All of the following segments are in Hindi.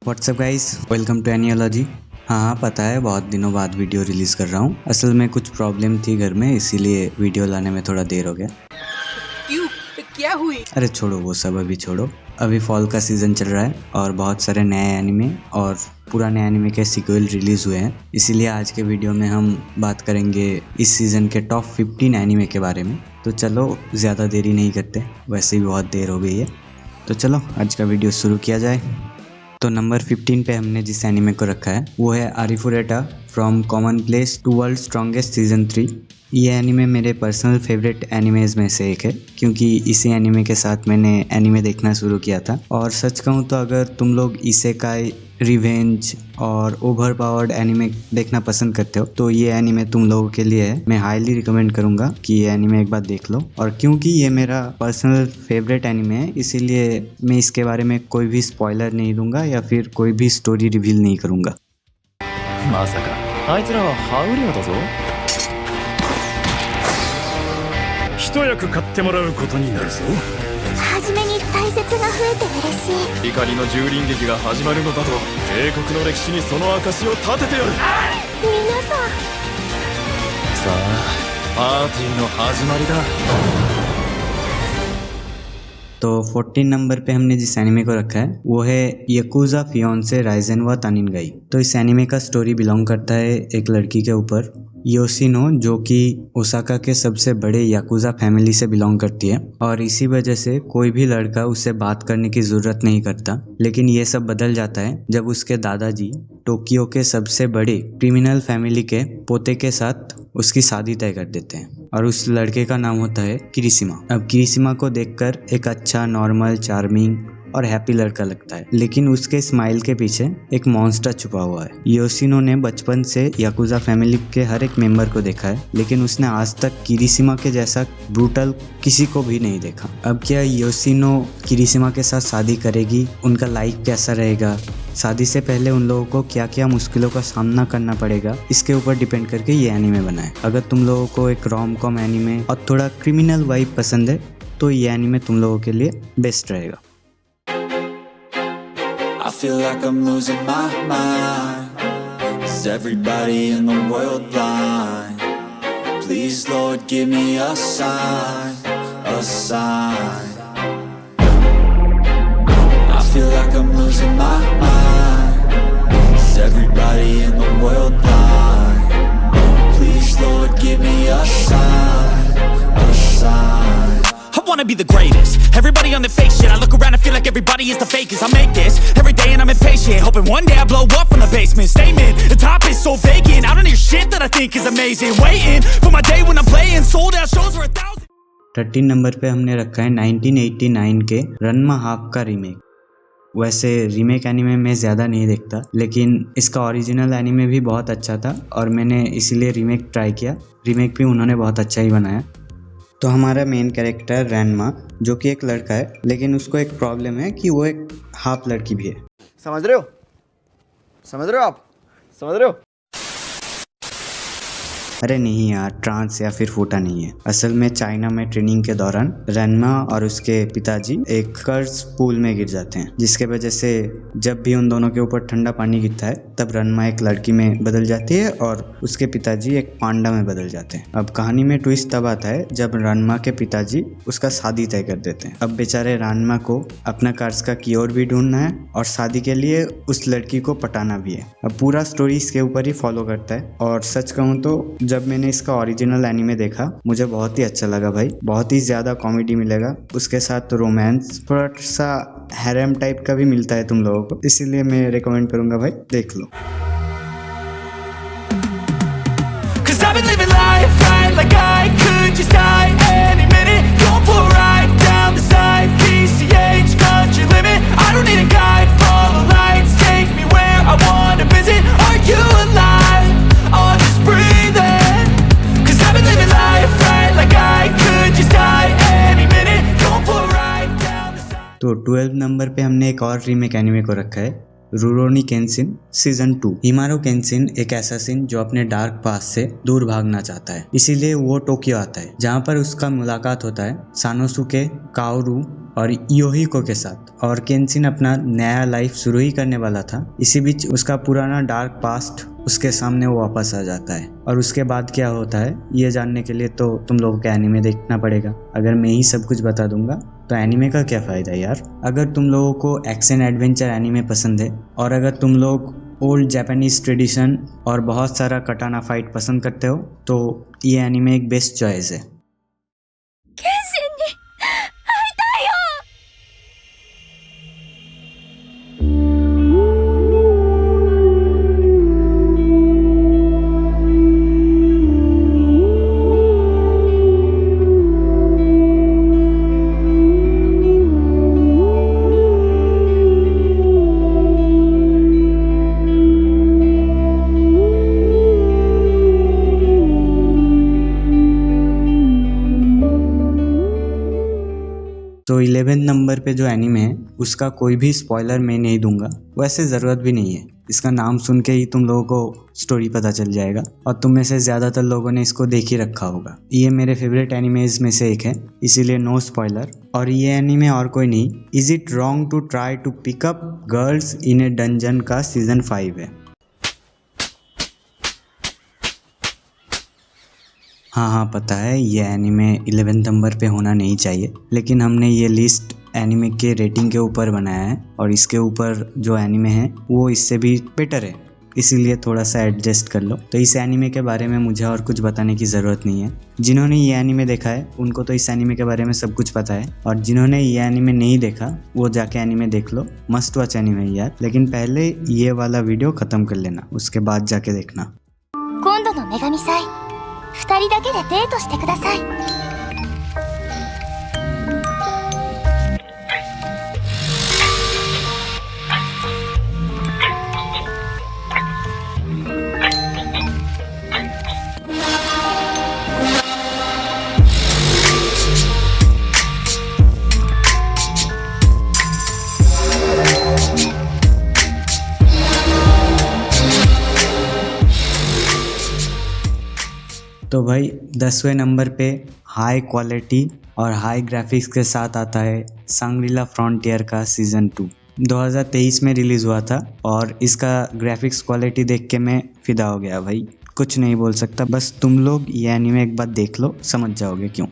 व्हाट्सअप गाइस, वेलकम टू एनियोलॉजी। हाँ पता है बहुत दिनों बाद वीडियो रिलीज़ कर रहा हूँ। असल में कुछ प्रॉब्लम थी घर में, इसीलिए वीडियो लाने में थोड़ा देर हो गया। क्यों? क्या हुई? अरे छोड़ो वो सब, अभी छोड़ो। अभी फॉल का सीज़न चल रहा है और बहुत सारे नए एनिमे और पुराने एनिमे के सीक्वल रिलीज़ हुए हैं। इसीलिए आज के वीडियो में हम बात करेंगे इस सीज़न के टॉप 15 एनिमे के बारे में। तो चलो ज़्यादा देरी नहीं करते, वैसे भी बहुत देर हो गई है। तो चलो आज का वीडियो शुरू किया जाए। तो नंबर 15 पे हमने जिस एनिमे को रखा है वो है Arifureta from common place to world strongest season 3। ये एनिमे मेरे पर्सनल फेवरेट एनिमेज में से एक है, क्योंकि इसी एनिमे के साथ मैंने एनिमे देखना शुरू किया था। और सच कहूँ तो अगर तुम लोग इसेकाई, रिवेंज और ओवर पावर्ड एनिमे देखना पसंद करते हो तो ये एनिमे तुम लोगों के लिए है। मैं हाईली रिकमेंड करूंगा कि ये एनिमे एक बार देख लो। और क्योंकि ये मेरा पर्सनल फेवरेट एनिमे है, इसीलिए मैं इसके बारे में कोई भी स्पॉइलर नहीं दूंगा या फिर कोई भी स्टोरी रिवील नहीं करूंगा। まさかあいつらはハウリョウだぞ。一役買ってもらうことになるぞ。初めに大切が増えて嬉しい。怒りの蹂躙劇が始まるのだと、帝国の歴史にその証を立ててやる。皆さん、さあパーティーの始まりだ。तो 14 नंबर पे हमने जिस एनिमे को रखा है वो है याकुजा फियोंसे राइजेन व तानिनगाई। तो इस एनिमे का स्टोरी बिलोंग करता है एक लड़की के ऊपर, योशिनो, जो कि ओसाका के सबसे बड़े याकुजा फैमिली से बिलोंग करती है। और इसी वजह से कोई भी लड़का उससे बात करने की ज़रूरत नहीं करता। लेकिन ये सब बदल जाता है जब उसके दादाजी टोक्यो के सबसे बड़े क्रिमिनल फैमिली के पोते के साथ उसकी शादी तय कर देते हैं। और उस लड़के का नाम होता है किरिशिमा। अब किरिशिमा को देखकर एक अच्छा, नॉर्मल, चार्मिंग और हैप्पी लड़का लगता है, लेकिन उसके स्माइल के पीछे एक मॉन्स्टर छुपा हुआ है। योशिनो ने बचपन से याकुजा फैमिली के हर एक मेंबर को देखा है, लेकिन उसने आज तक किरिशिमा के जैसा ब्रूटल किसी को भी नहीं देखा। अब क्या योशिनो किरिशिमा के साथ शादी करेगी? उनका लाइफ कैसा रहेगा? शादी से पहले उन लोगों को क्या क्या मुश्किलों का सामना करना पड़ेगा, इसके ऊपर डिपेंड करके ये एनिमे बना है। अगर तुम लोगों को एक रोम कॉम एनिमे और थोड़ा क्रिमिनल वाइब पसंद है तो ये एनिमे तुम लोगों के लिए बेस्ट रहेगा। I feel like I'm losing my mind. Is everybody in the world blind? Please Lord give me a sign, a sign. I feel like I'm losing my mind. Is everybody in the world blind? Please Lord give me a sign, a sign. I wanna be the greatest. Everybody on the fake shit. I look around and feel like everybody is the fakest. I make this every day and I'm impatient, hoping one day I blow up from the basement. Statement, the top is so vacant. I don't hear shit that I think is amazing. Waiting for my day when I'm playing sold out shows for 1,000. 13 number पे हमने रखा है 1989 के रन्मा हाफ का रीमेक। वैसे रीमेक एनिमे में ज़्यादा नहीं देखता, लेकिन इसका ओरिजिनल एनिमे भी बहुत अच्छा था और मैंने इसीलिए रीमेक ट्राई किया। रीमेक भी उन्होंने बहुत अच्छा ही बनाया। तो हमारा मेन कैरेक्टर रैनमा, जो कि एक लड़का है, लेकिन उसको एक प्रॉब्लम है कि वो एक हाफ लड़की भी है। समझ रहे हो? समझ रहे हो आप? समझ रहे हो? अरे नहीं यार, ट्रांस या फिर फूटा नहीं है। असल में चाइना में ट्रेनिंग के दौरान रैनमा और उसके पिताजी एक कर्ज पूल में गिर जाते हैं, जिसके वजह से जब भी उन दोनों के ऊपर ठंडा पानी गिरता है तब रैनमा एक लड़की में बदल जाती है और उसके पिताजी एक पांडा में बदल जाते हैं। अब कहानी में ट्विस्ट तब आता है जब रैनमा के पिताजी उसका शादी तय कर देते हैं। अब बेचारे रैनमा को अपना कर्ज का क्योर भी ढूंढना है और शादी के लिए उस लड़की को पटाना भी है। अब पूरा स्टोरी इसके ऊपर ही फॉलो करता है। और सच कहूँ तो जब मैंने इसका ओरिजिनल एनिमे देखा मुझे बहुत ही अच्छा लगा भाई। बहुत ही ज़्यादा कॉमेडी मिलेगा, उसके साथ रोमांस, थोड़ा सा हैरम टाइप का भी मिलता है तुम लोगों को, इसीलिए मैं रिकमेंड करूंगा भाई, देख लो। तो 12 नंबर पे हमने एक और रीमेक एनिमे को रखा है, रुरोनी केंशिन सीजन 2। हिमारो केंशिन एक एसासिन जो अपने डार्क पास्ट से दूर भागना चाहता है, इसीलिए वो टोक्यो आता है, जहाँ पर उसका मुलाकात होता है सानोसुके, काओरू और योहिको के साथ। और केंशिन अपना नया लाइफ शुरू ही करने वाला था। इसी बीच उसका पुराना डार्क पास्ट उसके सामने वो वापस आ जाता है। और उसके बाद क्या होता है ये जानने के लिए तो तुम लोगों को एनीमे देखना पड़ेगा। अगर मैं ही सब कुछ बता दूंगा तो एनीमे का क्या फ़ायदा यार। अगर तुम लोगों को एक्शन एडवेंचर एनीमे पसंद है और अगर तुम लोग ओल्ड जापानीज ट्रेडिशन और बहुत सारा कटाना फाइट पसंद करते हो तो ये एनीमे एक बेस्ट चॉइस है। 剣心に会いたいよ。तो 11 नंबर पे जो एनीमे है उसका कोई भी स्पॉइलर मैं नहीं दूंगा, वैसे ज़रूरत भी नहीं है। इसका नाम सुन के ही तुम लोगों को स्टोरी पता चल जाएगा और तुम में से ज़्यादातर लोगों ने इसको देख ही रखा होगा। ये मेरे फेवरेट एनिमेज में से एक है, इसीलिए नो स्पॉइलर। और ये एनीमे और कोई नहीं, is it wrong to try to pick up girls in a dungeon का सीजन 5 है। हाँ पता है ये एनीमे 11 नंबर पे होना नहीं चाहिए, लेकिन हमने ये लिस्ट एनीमे के रेटिंग के ऊपर बनाया है और इसके ऊपर जो एनीमे है वो इससे भी बेटर है, इसीलिए थोड़ा सा एडजस्ट कर लो। तो इस एनीमे के बारे में मुझे और कुछ बताने की ज़रूरत नहीं है। जिन्होंने ये एनीमे देखा है उनको तो इस एनीमे के बारे में सब कुछ पता है, और जिन्होंने ये एनीमे नहीं देखा वो जाके एनीमे देख लो, मस्ट वॉच एनीमे यार। लेकिन पहले ये वाला वीडियो ख़त्म कर लेना, उसके बाद जाके देखना। 今度の女神祭、2人だけでデートしてください。तो भाई 10वें नंबर पे हाई क्वालिटी और हाई ग्राफिक्स के साथ आता है सांग्रीला फ्रंटियर का सीज़न 2। 2023 में रिलीज़ हुआ था और इसका ग्राफिक्स क्वालिटी देख के मैं फिदा हो गया भाई, कुछ नहीं बोल सकता। बस तुम लोग ये एनीमे एक बार देख लो, समझ जाओगे क्यों।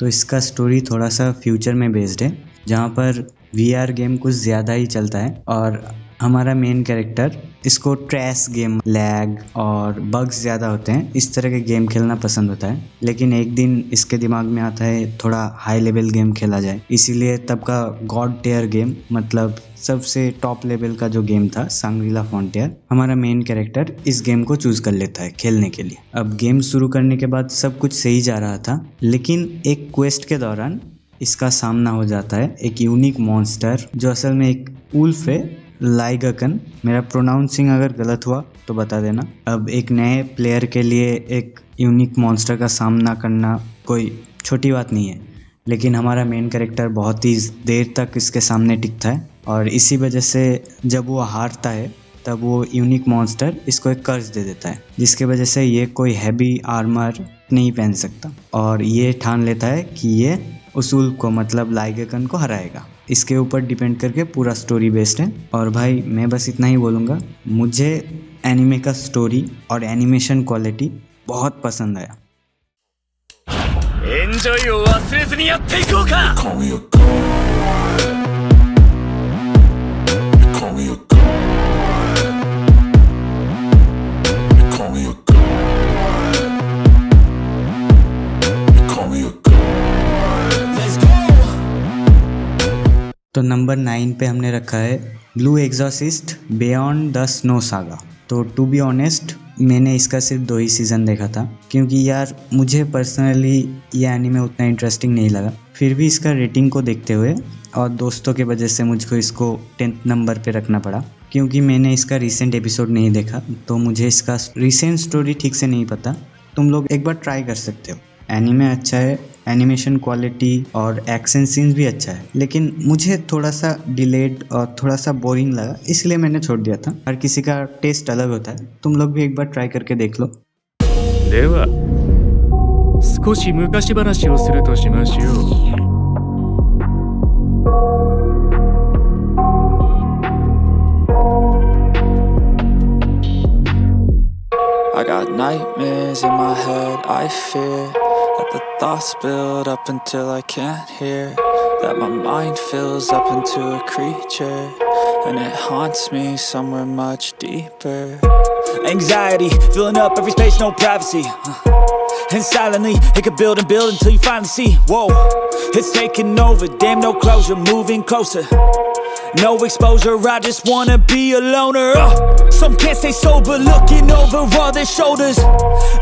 तो इसका स्टोरी थोड़ा सा फ्यूचर में बेस्ड है, जहाँ पर VR गेम कुछ ज़्यादा ही चलता है और हमारा मेन कैरेक्टर इसको ट्रैश गेम, लैग और बग्स ज़्यादा होते हैं, इस तरह के गेम खेलना पसंद होता है। लेकिन एक दिन इसके दिमाग में आता है थोड़ा हाई लेवल गेम खेला जाए, इसीलिए तब का गॉड टियर गेम, मतलब सबसे टॉप लेवल का जो गेम था सांग्रीला फ्रंटियर, हमारा मेन कैरेक्टर इस गेम को चूज़ कर लेता है खेलने के लिए। अब गेम शुरू करने के बाद सब कुछ सही जा रहा था, लेकिन एक क्वेस्ट के दौरान इसका सामना हो जाता है एक यूनिक मॉन्स्टर जो असल में एक उल्फ है, लाइगकन। मेरा प्रोनाउंसिंग अगर गलत हुआ तो बता देना। अब एक नए प्लेयर के लिए एक यूनिक मॉन्स्टर का सामना करना कोई छोटी बात नहीं है, लेकिन हमारा मेन कैरेक्टर बहुत ही देर तक इसके सामने टिकता है और इसी वजह से जब वो हारता है तब वो यूनिक मॉन्स्टर इसको एक कर्ज दे देता है, जिसके वजह से ये कोई हैवी आर्मर नहीं पहन सकता और ये ठान लेता है कि ये उसूल को, मतलब लाइगकन को हराएगा। इसके ऊपर डिपेंड करके पूरा स्टोरी बेस्ड है। और भाई मैं बस इतना ही बोलूँगा, मुझे एनीमे का स्टोरी और एनिमेशन क्वालिटी बहुत पसंद आया। エンジョイを忘れずにやっていこうか。 Call me a god. You call me a god. You call me a god. You call me a god. Let's go. तो नंबर 9 पे हमने रखा है blue Exorcist beyond the snow saga. तो टू बी ऑनेस्ट मैंने इसका सिर्फ 2 ही सीज़न देखा था, क्योंकि यार मुझे पर्सनली ये एनीमे उतना इंटरेस्टिंग नहीं लगा। फिर भी इसका रेटिंग को देखते हुए और दोस्तों के वजह से मुझको इसको 10th नंबर पे रखना पड़ा, क्योंकि मैंने इसका रीसेंट एपिसोड नहीं देखा तो मुझे इसका रीसेंट स्टोरी ठीक से नहीं पता। तुम लोग एक बार ट्राई कर सकते हो, एनीमे अच्छा है, एनिमेशन क्वालिटी और एक्शन सीन्स भी अच्छा है, लेकिन मुझे थोड़ा सा डिलेड और थोड़ा सा बोरिंग लगा, इसलिए मैंने छोड़ दिया था। हर किसी का टेस्ट अलग होता है, तुम लोग भी एक बार ट्राई करके देख लो। では少し昔話をするとしましょう。 I got nightmares in my head, I fear that the thoughts build up until I can't hear, that my mind fills up into a creature, and it haunts me somewhere much deeper. Anxiety, filling up every space, no privacy. And silently, it could build and build until you finally see. Whoa, it's taking over, damn no closure, moving closer. No exposure, I just wanna be a loner. Some can't stay sober, looking over all their shoulders,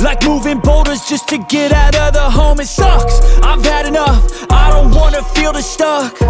like moving boulders just to get out of the home. It sucks, I've had enough, I don't wanna feel the stuck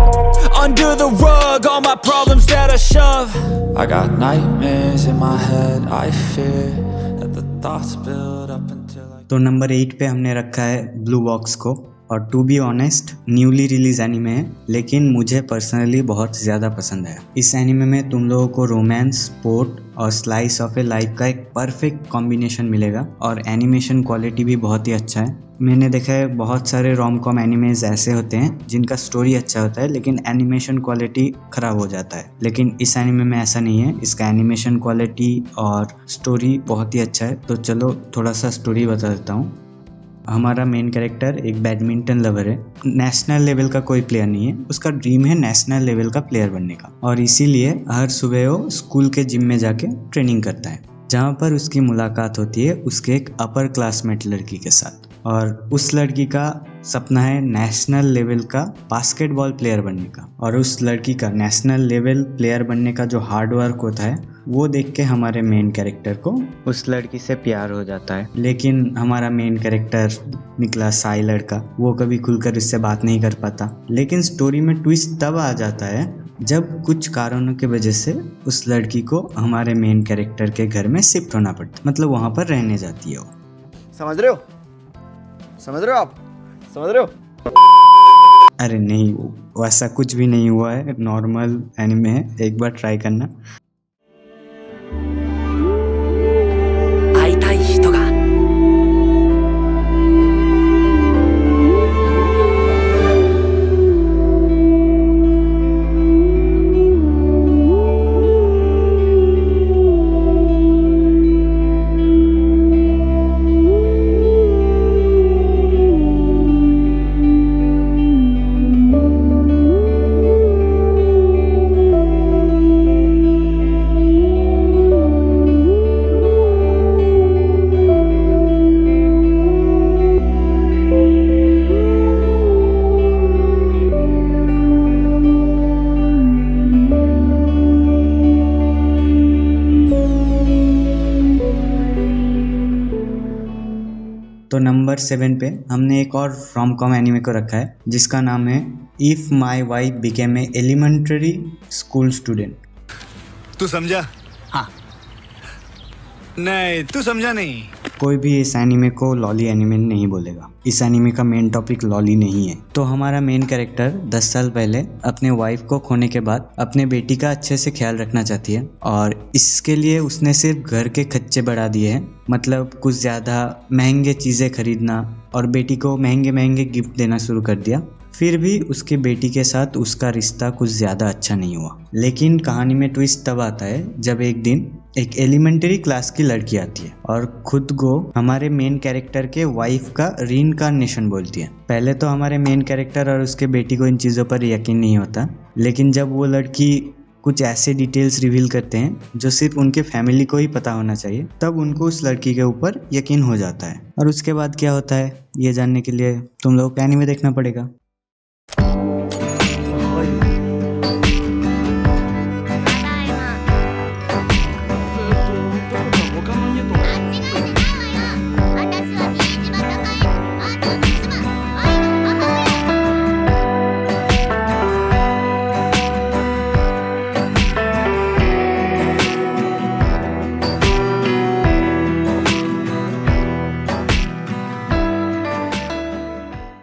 under the rug, all my problems that I shove. I got nightmares in my head, I fear that the thoughts build up until I... तो नंबर 8 पे हमने रखा है ब्लू बॉक्स को, और to be honest newly release anime है, लेकिन मुझे पर्सनली बहुत ज़्यादा पसंद आया। इस एनिमे में तुम लोगों को रोमांस, स्पोर्ट और स्लाइस ऑफ ए लाइफ का एक परफेक्ट कॉम्बिनेशन मिलेगा, और एनिमेशन क्वालिटी भी बहुत ही अच्छा है। मैंने देखा है बहुत सारे रोम कॉम एनिमेज ऐसे होते हैं जिनका स्टोरी अच्छा होता है लेकिन एनिमेशन क्वालिटी ख़राब हो जाता है, लेकिन इस एनिमे में ऐसा नहीं है। इसका एनिमेशन क्वालिटी और स्टोरी बहुत ही अच्छा है। तो चलो थोड़ा सा स्टोरी बता देता हूँ। हमारा मेन कैरेक्टर एक बैडमिंटन लवर है, नेशनल लेवल का कोई प्लेयर नहीं है, उसका ड्रीम है नेशनल लेवल का प्लेयर बनने का, और इसीलिए हर सुबह वो स्कूल के जिम में जाके ट्रेनिंग करता है, जहाँ पर उसकी मुलाकात होती है उसके एक अपर क्लासमेट लड़की के साथ। और उस लड़की का सपना है नेशनल लेवल का बास्केटबॉल प्लेयर बनने का, और उस लड़की का नेशनल लेवल प्लेयर बनने का जो हार्ड वर्क होता है वो देख के हमारे मेन कैरेक्टर को उस लड़की से प्यार हो जाता है। लेकिन हमारा मेन कैरेक्टर निकला साई लड़का, वो कभी खुलकर उससे बात नहीं कर पाता। लेकिन स्टोरी में ट्विस्ट तब आ जाता है जब कुछ कारणों की वजह से उस लड़की को हमारे मेन कैरेक्टर के घर में शिफ्ट होना पड़ता, मतलब वहाँ पर रहने जाती है वो। समझ रहे हो? समझ रहे हो आप? समझ रहे हो? अरे नहीं, वैसा कुछ भी नहीं हुआ है, नॉर्मल एनिमे है, एक बार ट्राई करना। 会いたい人が तो नंबर 7 पे हमने एक और रोम कॉम एनिमे को रखा है जिसका नाम है if my wife became a elementary school student. तू समझा? हाँ। नहीं, तू समझा नहीं। कोई भी इस एनिमे को लॉली एनिमे नहीं बोलेगा, इस एनिमे का मेन टॉपिक लॉली नहीं है। तो हमारा मेन कैरेक्टर 10 साल पहले अपने वाइफ को खोने के बाद अपने बेटी का अच्छे से ख्याल रखना चाहती है, और इसके लिए उसने सिर्फ घर के खर्चे बढ़ा दिए हैं, मतलब कुछ ज़्यादा महंगे चीज़ें खरीदना और बेटी को महंगे महंगे गिफ्ट देना शुरू कर दिया। फिर भी उसके बेटी के साथ उसका रिश्ता कुछ ज़्यादा अच्छा नहीं हुआ। लेकिन कहानी में ट्विस्ट तब आता है जब एक दिन एक एलिमेंट्री क्लास की लड़की आती है और खुद को हमारे मेन कैरेक्टर के वाइफ का रीइंकार्नेशन बोलती है। पहले तो हमारे मेन कैरेक्टर और उसके बेटी को इन चीज़ों पर यकीन नहीं होता, लेकिन जब वो लड़की कुछ ऐसे डिटेल्स रिवील करते हैं जो सिर्फ उनके फैमिली को ही पता होना चाहिए, तब उनको उस लड़की के ऊपर यकीन हो जाता है। और उसके बाद क्या होता है ये जानने के लिए तुम लोग को एनीमे देखना पड़ेगा।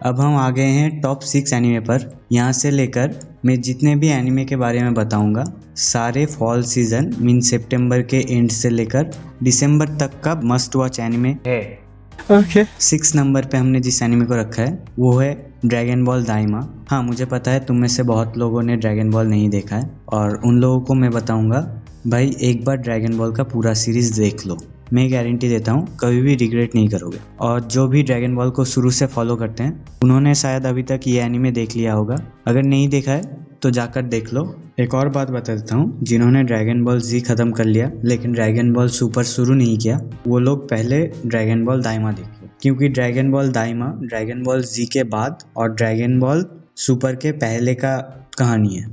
अब हम आ गए हैं टॉप 6 एनिमे पर। यहाँ से लेकर मैं जितने भी एनिमे के बारे में बताऊंगा सारे फॉल सीजन मीन सितंबर के एंड से लेकर दिसंबर तक का मस्ट वॉच एनिमे है। Okay. 6 नंबर पे हमने जिस एनिमे को रखा है वो है ड्रैगन बॉल दाइमा। हाँ, मुझे पता है तुम में से बहुत लोगों ने ड्रैगन बॉल नहीं देखा है और उन लोगों को मैं बताऊंगा भाई एक बार ड्रैगन बॉल का पूरा सीरीज देख लो, मैं गारंटी देता हूँ कभी भी रिग्रेट नहीं करोगे। और जो भी ड्रैगन बॉल को शुरू से फॉलो करते हैं उन्होंने शायद अभी तक ये एनिमे देख लिया होगा, अगर नहीं देखा है तो जाकर देख लो। एक और बात बता देता हूँ, जिन्होंने ड्रैगन बॉल जी खत्म कर लिया लेकिन ड्रैगन बॉल सुपर शुरू नहीं किया वो लोग पहले ड्रैगन बॉल दाइमा देखो, क्योंकि ड्रैगन बॉल दाइमा ड्रैगन बॉल जी के बाद और ड्रैगन बॉल सुपर के पहले का कहानी है।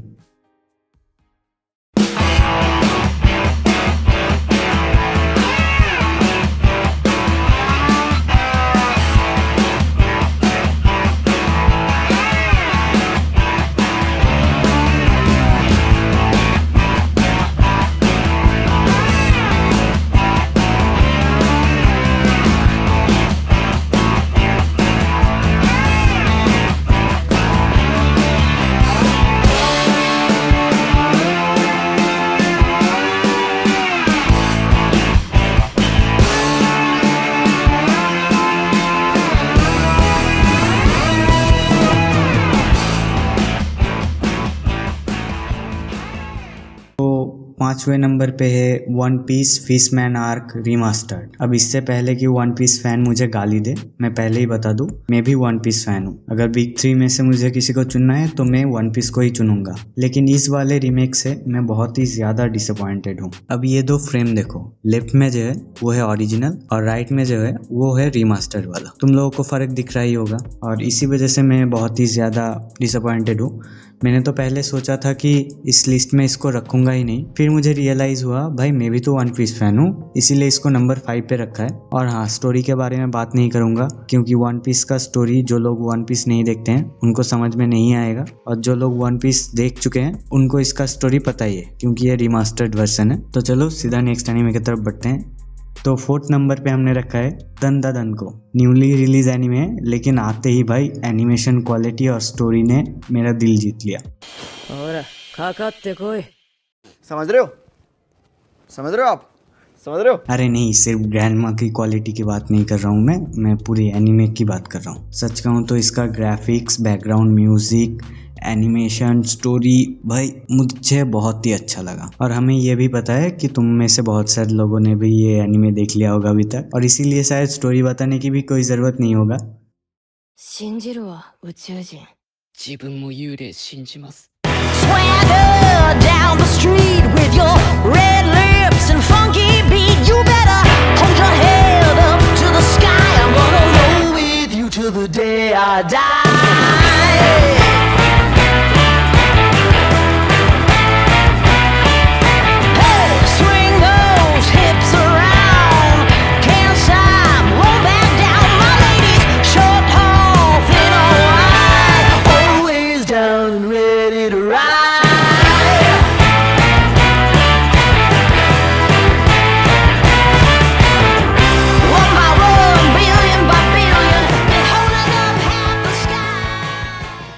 पांचवें नंबर पे है वन पीस फिशमैन आर्क रीमास्टर्ड। अब इससे पहले कि वन पीस फैन मुझे गाली दे, मैं पहले ही बता दूं मैं भी वन पीस फैन हूं। अगर बिग 3 में से मुझे किसी को चुनना है तो मैं वन पीस को ही चुनूंगा, लेकिन इस वाले रीमेक से मैं बहुत ही ज्यादा डिसअपॉइंटेड हूँ। अब ये दो फ्रेम देखो, लेफ्ट में जो है वो है ओरिजिनल और राइट में जो है वो है रीमास्टर्ड वाला। तुम लोगों को फर्क दिख रहा ही होगा और इसी वजह से मैं बहुत ही ज्यादा डिसअपॉइंटेड हूँ। मैंने तो पहले सोचा था कि इस लिस्ट में इसको रखूंगा ही नहीं, फिर मुझे रियलाइज हुआ भाई मैं भी तो वन पीस फैन हूँ, इसीलिए इसको नंबर 5 पे रखा है। और हाँ, स्टोरी के बारे में बात नहीं करूंगा क्योंकि वन पीस का स्टोरी जो लोग वन पीस नहीं देखते हैं उनको समझ में नहीं आएगा और जो लोग वन पीस देख चुके हैं उनको इसका स्टोरी पता ही है क्योंकि ये रिमास्टर्ड वर्जन है। तो चलो सीधा नेक्स्ट एनीमे की तरफ बढ़ते हैं। तो 4th नंबर पे हमने रखा है दन को। न्यूली रिलीज एनीमे है लेकिन आते ही भाई एनिमेशन क्वालिटी और स्टोरी ने मेरा दिल जीत लिया। समझ रहे हो? समझ रहे हो आप? समझ रहे हो? अरे नहीं, सिर्फ ग्रैंडमा की क्वालिटी की बात नहीं कर रहा हूँ मैं पूरी एनीमे की बात कर रहा हूँ। सच कहूँ तो इसका graphics, background music, animation, story भाई मुझे बहुत ही अच्छा लगा। और हमें ये भी पता है कि तुम में से बहुत सारे लोगों ने भी ये एनीमे देख लिया होगा अभी तक और इसीलिए शायद स्टोरी बताने की भी कोई जरूरत नहीं होगा। 信じるわ宇宙人自分も幽霊信じます Swagger down the street with your red lips and funky beat. You better hold your head up to the sky. I'm gonna roll with you till the day I die. Hey, swing those hips around. Can't stop, roll back down. My ladies, short, tall, thin or wide, always down and ready to ride. One by one, billion by billion, they're holding up half the sky.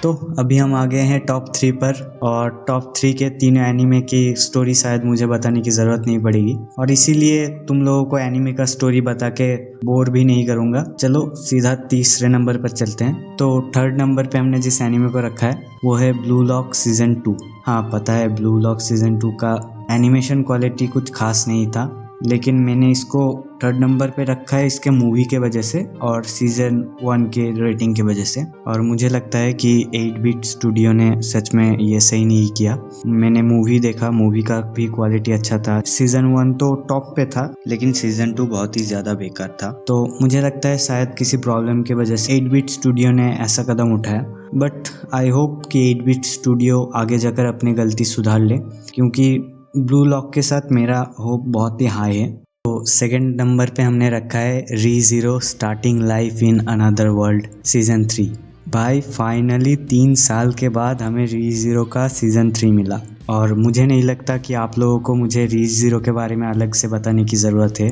तो अभी हम आ गए हैं टॉप 3 पर और टॉप 3 के 3 एनीमे की स्टोरी शायद मुझे बताने की ज़रूरत नहीं पड़ेगी और इसीलिए तुम लोगों को एनीमे का स्टोरी बता के बोर भी नहीं करूँगा। चलो सीधा तीसरे नंबर पर चलते हैं। तो 3rd नंबर पे हमने जिस एनीमे को रखा है वो है ब्लू लॉक सीजन 2। हाँ, पता है ब्लू लॉक सीजन 2 का एनिमेशन क्वालिटी कुछ खास नहीं था, लेकिन मैंने इसको 3rd नंबर पे रखा है इसके मूवी के वजह से और सीजन 1 के रेटिंग की वजह से। और मुझे लगता है कि 8-बिट स्टूडियो ने सच में ये सही नहीं किया। मैंने मूवी देखा, मूवी का भी क्वालिटी अच्छा था। सीजन 1 तो टॉप पे था लेकिन सीजन 2 बहुत ही ज़्यादा बेकार था। तो मुझे लगता है शायद किसी प्रॉब्लम की वजह से 8-बिट स्टूडियो ने ऐसा कदम उठाया, बट आई होप कि 8-बिट स्टूडियो आगे जाकर अपनी गलती सुधार ले क्योंकि ब्लू लॉक के साथ मेरा होप बहुत ही हाई है। तो 2nd नंबर पे हमने रखा है री zero starting life in another world season 3। भाई फाइनली 3 साल के बाद हमें रीज़ीरो का सीज़न 3 मिला और मुझे नहीं लगता कि आप लोगों को मुझे रीज़ीरो के बारे में अलग से बताने की ज़रूरत है,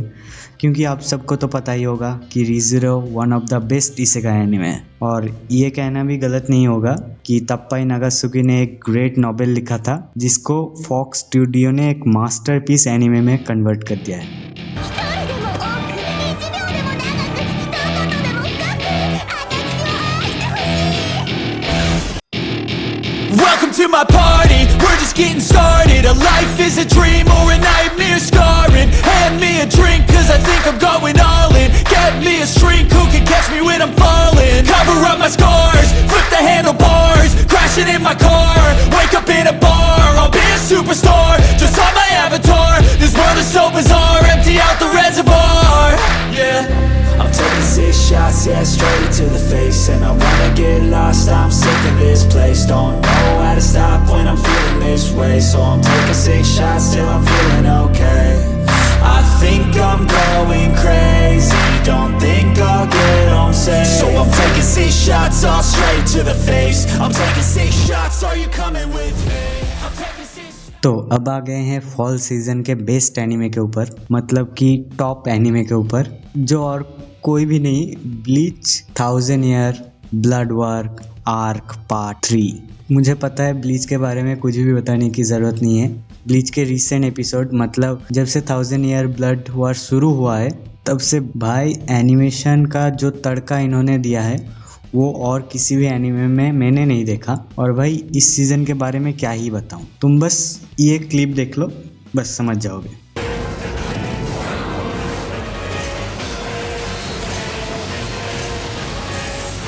क्योंकि आप सबको तो पता ही होगा कि ReZero one of the best isekai anime है। और ये कहना भी गलत नहीं होगा कि तप्पाई नागासुकी ने एक ग्रेट नॉवेल लिखा था जिसको फॉक्स स्टूडियो ने एक मास्टरपीस एनिमे में कन्वर्ट कर दिया है। Welcome to my party, we're just getting started. A life is a dream or a nightmare scarring. Hand me a drink cause I think I'm going all in. Get me a shrink who can catch me when I'm falling. Cover up my scars, flip the handlebars. Crashing in my car, wake up in a bar. I'll be a superstar, just on my avatar. This world is so bizarre, empty out the reservoir. Yeah, I'm taking 6 shots, yeah, straight to the face. And I wanna get lost, I'm sick of this place. Don't know how to stop when I'm feeling this way. So I'm taking 6 shots till I'm feeling okay. I think I'm going crazy, don't think I'll get home safe. So I'm taking 6 shots, all straight to the face. I'm taking 6 shots, are you coming with me? I'm taking 6. तो अब आ गए हैं फॉल सीजन के बेस्ट एनिमे के ऊपर, मतलब कि टॉप एनिमे के ऊपर, जो और कोई भी नहीं, bleach 1000 year blood work arc part 3। मुझे पता है ब्लीच के बारे में कुछ भी बताने की ज़रूरत नहीं है। ब्लीच के रिसेंट एपिसोड, मतलब जब से 1000 ईयर ब्लड वॉर शुरू हुआ है तब से भाई एनिमेशन का जो तड़का इन्होंने दिया है वो और किसी भी एनिमे में मैंने नहीं देखा। और भाई इस सीज़न के बारे में क्या ही बताऊं, तुम बस ये क्लिप देख लो, बस समझ जाओगे।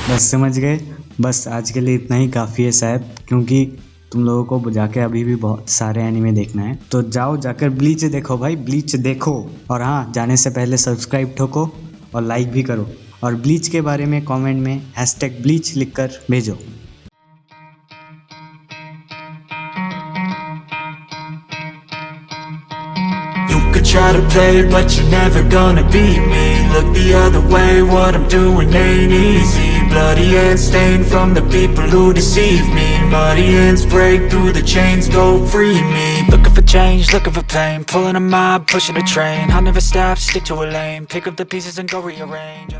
बस समझ गए। बस आज के लिए इतना ही काफ़ी है शायद, क्योंकि तुम लोगों को जाके अभी भी बहुत सारे एनिमे देखना है। तो जाओ जाकर ब्लीच देखो भाई, ब्लीच देखो। और हाँ, जाने से पहले सब्सक्राइब ठोको और लाइक भी करो। और ब्लीच के बारे में कमेंट में #bleach लिखकर भेजो। You could try to play, but you're never gonna beat me. Look the other way, what I'm doing ain't easy. Bloody hands stained from the people who deceive me. Muddy hands break through the chains, go free me. Looking for change, looking for pain. Pulling a mob, pushing a train. I'll never stop, stick to a lane. Pick up the pieces and go rearrange.